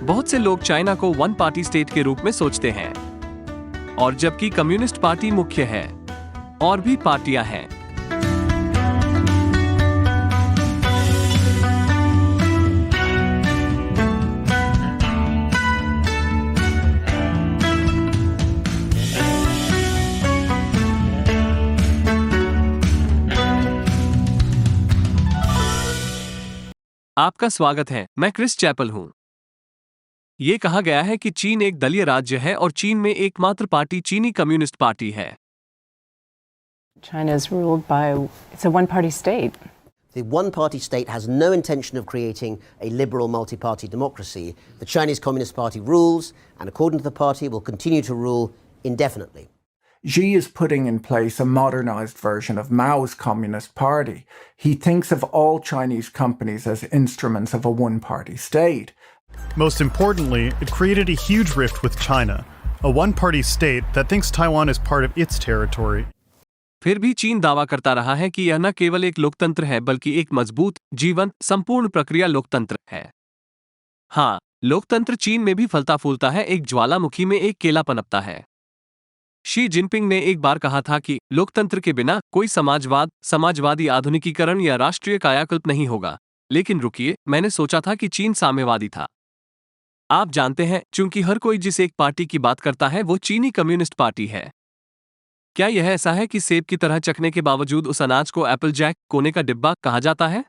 बहुत से लोग चाइना को वन पार्टी स्टेट के रूप में सोचते हैं, और जबकि कम्युनिस्ट पार्टी मुख्य है, और भी पार्टियां हैं। आपका स्वागत है, मैं क्रिस चैपल हूं। ये कहा गया है कि चीन एक दलीय राज्य है और चीन में एकमात्र पार्टी चीनी कम्युनिस्ट पार्टी है। China is ruled by, it's a one-party state. The one-party state has no intention of creating a liberal multi-party democracy. The Chinese Communist Party rules, and according to the party, will continue to rule indefinitely. Xi is putting in place a modernized version of Mao's Communist Party. He thinks of all Chinese companies as instruments of a one-party state. Most importantly, it created a huge rift with China, a one-party state that thinks Taiwan is part of its territory. फिर भी चीन दावा करता रहा है कि यह न केवल एक लोकतंत्र है बल्कि एक मजबूत, जीवंत, संपूर्ण प्रक्रिया लोकतंत्र है। हाँ, लोकतंत्र चीन में भी फलता फूलता है, एक ज्वालामुखी में एक केला पनपता है। शी जिनपिंग ने एक बार कहा था कि लोकतंत्र के बिना कोई समाजवाद, समाजवादी आधुनिकीकरण या राष्ट्रीय कायाकल्प नहीं होगा। लेकिन रुकिए, मैंने सोचा था कि चीन साम्यवादी था। आप जानते हैं, चूंकि हर कोई जिस एक पार्टी की बात करता है वो चीनी कम्युनिस्ट पार्टी है। क्या यह ऐसा है कि सेब की तरह चखने के बावजूद उस अनाज को एप्पल जैक, कोने का डिब्बा कहा जाता है?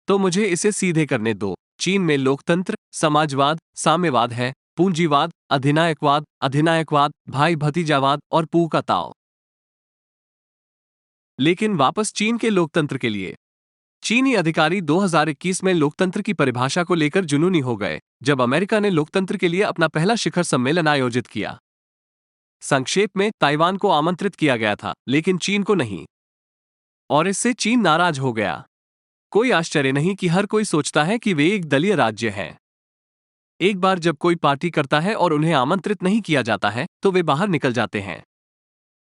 तो मुझे इसे सीधे करने दो। चीन में लोकतंत्र, समाजवाद, साम्यवाद है, पूंजीवाद, अधिनायकवाद, भाई भतीजावाद और पू का ताव। लेकिन वापस चीन के लोकतंत्र के लिए। चीनी अधिकारी 2021 में लोकतंत्र की परिभाषा को लेकर जुनूनी हो गए, जब अमेरिका ने लोकतंत्र के लिए अपना पहला शिखर सम्मेलन आयोजित किया। संक्षेप में, ताइवान को आमंत्रित किया गया था, लेकिन चीन को नहीं। और इससे चीन नाराज हो गया। कोई आश्चर्य नहीं कि हर कोई सोचता है कि वे एक दलीय राज्य हैं। एक बार जब कोई पार्टी करता है और उन्हें आमंत्रित नहीं किया जाता है, तो वे बाहर निकल जाते हैं।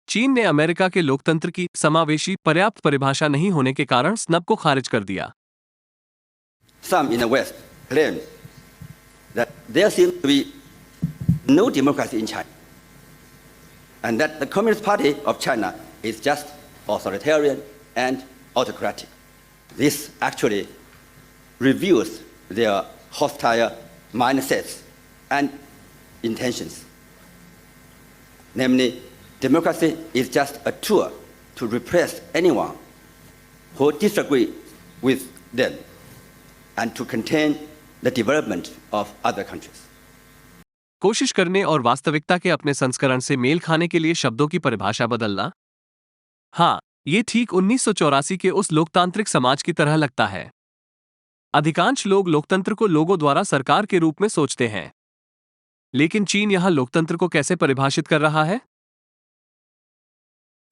चीन ने अमेरिका के लोकतंत्र की समावेशी, पर्याप्त परिभाषा नहीं होने के कारण स्नब को खारिज कर दिया। Some in the West claim that there seems to be no democracy in China, and that the Communist Party of China is just authoritarian and autocratic. This actually reveals their hostile mindsets and intentions. Namely, democracy is just a tool to repress anyone who disagrees with them and to contain the development of other countries. कोशिश करने और वास्तविकता के अपने संस्करण से mail खाने के लिए शब्दों की परिभाषा बदलना। हाँ, ये ठीक 1984 के उस लोकतांत्रिक समाज की तरह लगता है। अधिकांश लोग लोकतंत्र को लोगों द्वारा सरकार के रूप में सोचते हैं। लेकिन चीन यहां लोकतंत्र को कैसे परिभाषित कर रहा है?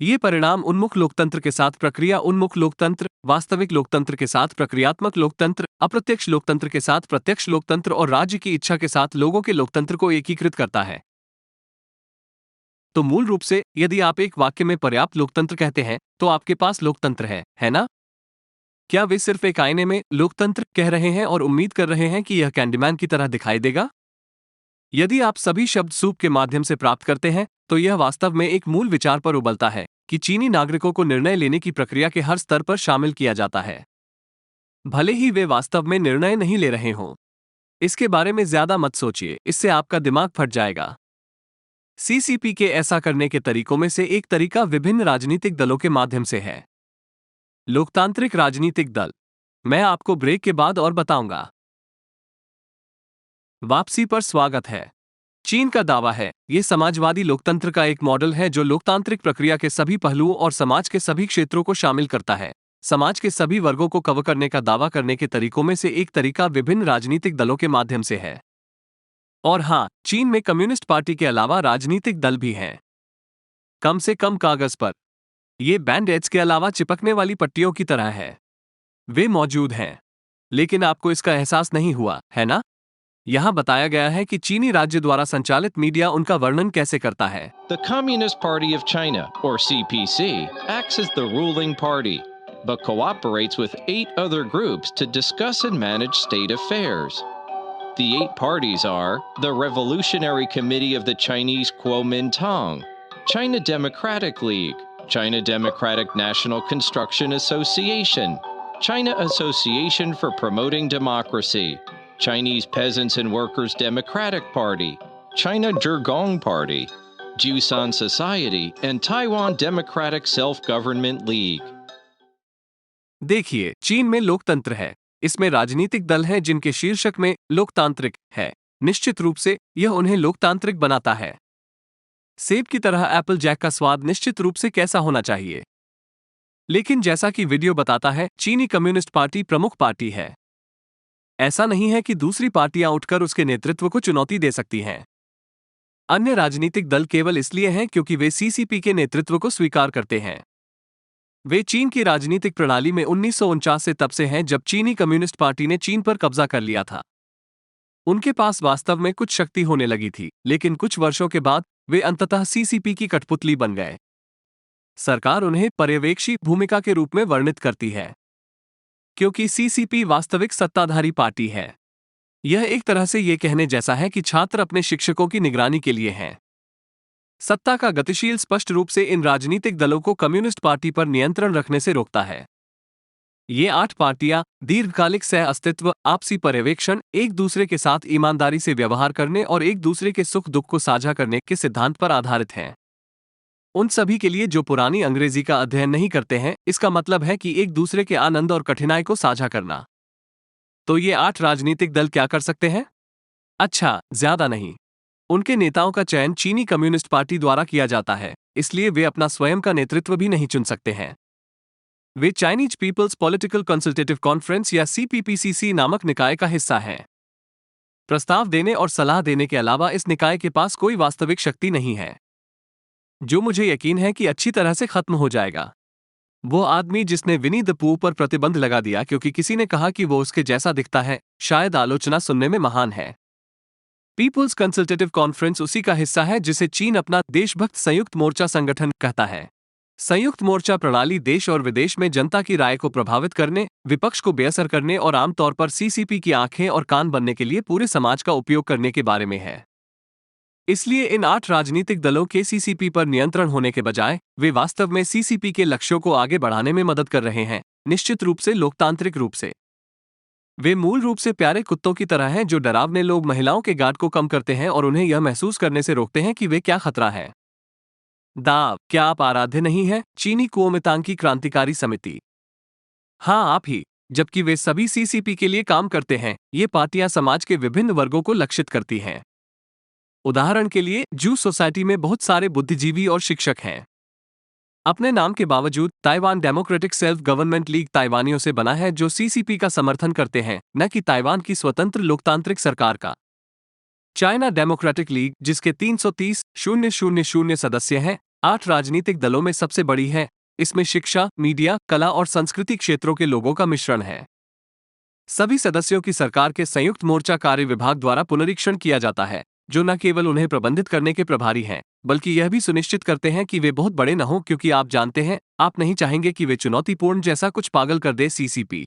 ये परिणाम उन्मुख लोकतंत्र के साथ प्रक्रिया उन्मुख लोकतंत्र, वास्तविक लोकतंत्र के साथ प्रक्रियात्मक लोकतंत्र, अप्रत्यक्ष लोकतंत्र के साथ प्रत्यक्ष लोकतंत्र और राज्य की इच्छा के साथ लोगों के लोकतंत्र को एकीकृत करता है। तो मूल रूप से, यदि आप एक वाक्य में पर्याप्त लोकतंत्र कहते हैं, तो आपके पास लोकतंत्र है ना? क्या वे सिर्फ एक आईने में लोकतंत्र कह रहे हैं और उम्मीद कर रहे हैं कि यह कैंडीमैन की तरह दिखाई देगा? यदि आप सभी शब्द सूप के माध्यम से प्राप्त करते हैं, तो यह वास्तव में एक मूल विचार पर उबलता है कि चीनी नागरिकों को निर्णय लेने की प्रक्रिया के हर स्तर पर शामिल किया जाता है, भले ही वे वास्तव में निर्णय नहीं ले रहे हों। इसके बारे में ज्यादा मत सोचिए, इससे आपका दिमाग फट जाएगा। सीसीपी के ऐसा करने के तरीकों में से एक तरीका विभिन्न राजनीतिक दलों के माध्यम से है। लोकतांत्रिक राजनीतिक दल। मैं आपको ब्रेक के बाद और बताऊंगा। वापसी पर स्वागत है। चीन का दावा है, यह समाजवादी लोकतंत्र का एक मॉडल है जो लोकतांत्रिक प्रक्रिया के सभी पहलुओं और समाज के सभी क्षेत्रों को शामिल करता है। समाज के सभी वर्गों को कवर करने का दावा करने के तरीकों में से एक तरीका विभिन्न राजनीतिक दलों के माध्यम से है। और हां, चीन में कम्युनिस्ट पार्टी के अलावा राजनीतिक दल भी हैं। कम से कम कागज पर। ये बैंड-एड्स के अलावा चिपकने वाली पट्टियों की तरह है। वे मौजूद हैं, लेकिन आपको इसका एहसास नहीं हुआ, है ना? यहां बताया गया है कि चीनी राज्य द्वारा संचालित मीडिया उनका वर्णन कैसे करता है। The Communist Party of China, or CPC, acts as the ruling party, but cooperates with 8 other groups to discuss and manage state affairs. The 8 parties are the Revolutionary Committee of the Chinese Kuomintang, China Democratic League, China Democratic National Construction Association, China Association for Promoting Democracy, Chinese Peasants and Workers Democratic Party, China Zhigong Party, Jusan Society, and Taiwan Democratic Self-Government League. देखिए, चीन में लोकतंत्र है। इसमें राजनीतिक दल हैं जिनके शीर्षक में लोकतांत्रिक है। निश्चित रूप से यह उन्हें लोकतांत्रिक बनाता है। सेब की तरह एप्पल जैक का स्वाद निश्चित रूप से कैसा होना चाहिए। लेकिन जैसा कि वीडियो बताता है, चीनी कम्युनिस्ट पार्टी प्रमुख पार्टी है। ऐसा नहीं है कि दूसरी पार्टियां उठकर उसके नेतृत्व को चुनौती दे सकती हैं। अन्य राजनीतिक दल केवल इसलिए हैं क्योंकि वे सीसीपी के नेतृत्व को स्वीकार करते हैं। वे चीन की राजनीतिक प्रणाली में 1949 से तब से हैं जब चीनी कम्युनिस्ट पार्टी ने चीन पर कब्जा कर लिया था। उनके पास वास्तव में कुछ शक्ति होने लगी थी, लेकिन कुछ वर्षों के बाद वे अंततः सीसीपी की कठपुतली बन गए। सरकार उन्हें पर्यवेक्षी भूमिका के रूप में वर्णित करती है, क्योंकि सीसीपी वास्तविक सत्ताधारी पार्टी है। यह एक तरह से ये कहने जैसा है कि छात्र अपने शिक्षकों की निगरानी के लिए हैं। सत्ता का गतिशील स्पष्ट रूप से इन राजनीतिक दलों को कम्युनिस्ट पार्टी पर नियंत्रण रखने से रोकता है। ये 8 पार्टियां दीर्घकालिक सह अस्तित्व, आपसी पर्यवेक्षण, एक दूसरे के साथ ईमानदारी से व्यवहार करने और एक दूसरे के सुख दुख को साझा करने के सिद्धांत पर आधारित हैं। उन सभी के लिए जो पुरानी अंग्रेजी का अध्ययन नहीं करते हैं, इसका मतलब है कि एक दूसरे के आनंद और कठिनाई को साझा करना। तो ये 8 राजनीतिक दल क्या कर सकते हैं? अच्छा, ज्यादा नहीं। उनके नेताओं का चयन चीनी कम्युनिस्ट पार्टी द्वारा किया जाता है, इसलिए वे अपना स्वयं का नेतृत्व भी नहीं चुन सकते हैं। वे Chinese People's Political Consultative Conference या सीपीपीसीसी नामक निकाय का हिस्सा हैं। प्रस्ताव देने और सलाह देने के अलावा इस निकाय के पास कोई वास्तविक शक्ति नहीं है, जो मुझे यकीन है कि अच्छी तरह से खत्म हो जाएगा। वो आदमी जिसने विनी द पू पर प्रतिबंध लगा दिया क्योंकि किसी ने कहा कि वो उसके जैसा दिखता है, शायद आलोचना सुनने में महान है। पीपुल्स कंसल्टेटिव कॉन्फ्रेंस उसी का हिस्सा है जिसे चीन अपना देशभक्त संयुक्त मोर्चा संगठन कहता है। संयुक्त मोर्चा प्रणाली देश और विदेश में जनता की राय को प्रभावित करने, विपक्ष को बेअसर करने और आमतौर पर सीसीपी की आंखें और कान बनने के लिए पूरे समाज का उपयोग करने के बारे में है। इसलिए इन 8 राजनीतिक दलों के सीसीपी पर नियंत्रण होने के बजाय वे वास्तव में सीसीपी के लक्ष्यों को आगे बढ़ाने में मदद कर रहे हैं, निश्चित रूप से लोकतांत्रिक रूप से। वे मूल रूप से प्यारे कुत्तों की तरह हैं जो डरावने लोग महिलाओं के गार्ड को कम करते हैं और उन्हें यह महसूस करने से रोकते हैं कि वे क्या खतरा है। दाव, क्या आप आराध्य नहीं हैं? चीनी कुओमितांग की क्रांतिकारी समिति। हाँ, आप ही। जबकि वे सभी सीसीपी के लिए काम करते हैं, ये पार्टियां समाज के विभिन्न वर्गों को लक्षित करती हैं। उदाहरण के लिए, जू सोसाइटी में बहुत सारे बुद्धिजीवी और शिक्षक हैं। अपने नाम के बावजूद Taiwan Democratic Self Government League ताइवानियों से बना है जो सीसीपी का समर्थन करते हैं, न कि ताइवान की स्वतंत्र लोकतांत्रिक सरकार का। चाइना डेमोक्रेटिक लीग, जिसके 330,000 सदस्य हैं, 8 राजनीतिक दलों में सबसे बड़ी है। इसमें शिक्षा, मीडिया, कला और संस्कृति क्षेत्रों के लोगों का मिश्रण है। सभी सदस्यों की सरकार के संयुक्त मोर्चा कार्य विभाग द्वारा पुनरीक्षण किया जाता है, जो न केवल उन्हें प्रबंधित करने के प्रभारी हैं, बल्कि यह भी सुनिश्चित करते हैं कि वे बहुत बड़े न हों, क्योंकि आप जानते हैं, आप नहीं चाहेंगे कि वे चुनौतीपूर्ण जैसा कुछ पागल कर दे सीसीपी।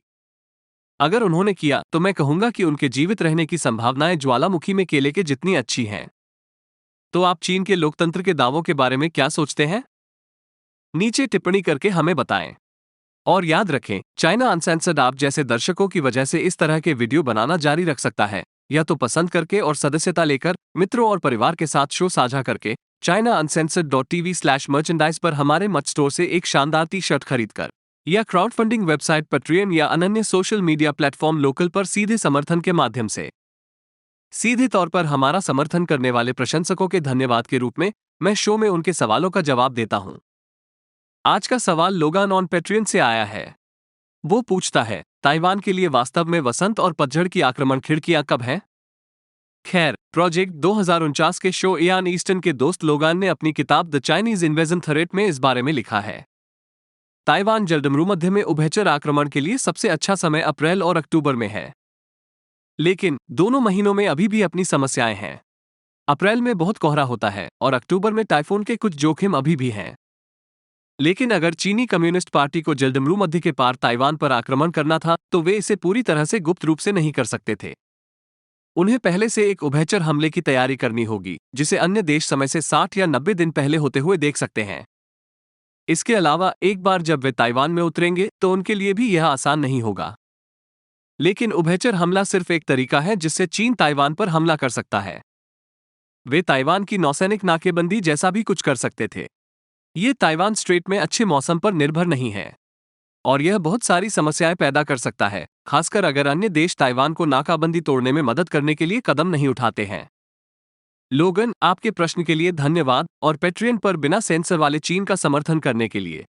अगर उन्होंने किया तो मैं कहूंगा कि उनके जीवित रहने की संभावनाएं ज्वालामुखी में केले के जितनी अच्छी हैं। तो आप चीन के लोकतंत्र के दावों के बारे में क्या सोचते हैं? नीचे टिप्पणी करके हमें बताएं। और याद रखें, चाइना अनसेंसर्ड आप जैसे दर्शकों की वजह से इस तरह के वीडियो बनाना जारी रख सकता है, या तो पसंद करके और सदस्यता लेकर, मित्रों और परिवार के साथ शो साझा करके, chinauncensored.tv/merchandise पर हमारे मच स्टोर से एक शानदार टी शर्ट खरीदकर, या क्राउडफंडिंग वेबसाइट पेट्रियन या अनन्य सोशल मीडिया प्लेटफॉर्म लोकल पर सीधे समर्थन के माध्यम से। सीधे तौर पर हमारा समर्थन करने वाले प्रशंसकों के धन्यवाद के रूप में मैं शो में उनके सवालों का जवाब देता हूं। आज का सवाल लोगान ऑन पेट्रियन से आया है। वो पूछता है, ताइवान के लिए वास्तव में वसंत और पतझड़ की आक्रमण खिड़कियां कब हैं? खैर, प्रोजेक्ट 2049 के शो इयान ईस्टन के दोस्त लोगान ने अपनी किताब द चाइनीज इन्वेजन थ्रेट में इस बारे में लिखा है। ताइवान जलडमरू में उभयचर आक्रमण के लिए सबसे अच्छा समय अप्रैल और अक्टूबर में है, लेकिन दोनों महीनों में अभी भी अपनी समस्याएं हैं। अप्रैल में बहुत कोहरा होता है और अक्टूबर में टाइफून के कुछ जोखिम अभी भी हैं। लेकिन अगर चीनी कम्युनिस्ट पार्टी को जलडमरू मध्य के पार ताइवान पर आक्रमण करना था, तो वे इसे पूरी तरह से गुप्त रूप से नहीं कर सकते थे। उन्हें पहले से एक उभयचर हमले की तैयारी करनी होगी, जिसे अन्य देश समय से 60 या 90 दिन पहले होते हुए देख सकते हैं। इसके अलावा एक बार जब वे ताइवान में उतरेंगे तो उनके लिए भी यह आसान नहीं होगा। लेकिन उभयचर हमला सिर्फ एक तरीका है जिससे चीन ताइवान पर हमला कर सकता है। वे ताइवान की नौसैनिक नाकेबंदी जैसा भी कुछ कर सकते थे। ये ताइवान स्ट्रेट में अच्छे मौसम पर निर्भर नहीं है और यह बहुत सारी समस्याएं पैदा कर सकता है, खासकर अगर अन्य देश ताइवान को नाकाबंदी तोड़ने में मदद करने के लिए कदम नहीं उठाते हैं। लोगन, आपके प्रश्न के लिए धन्यवाद और पेट्रियन पर बिना सेंसर वाले चीन का समर्थन करने के लिए।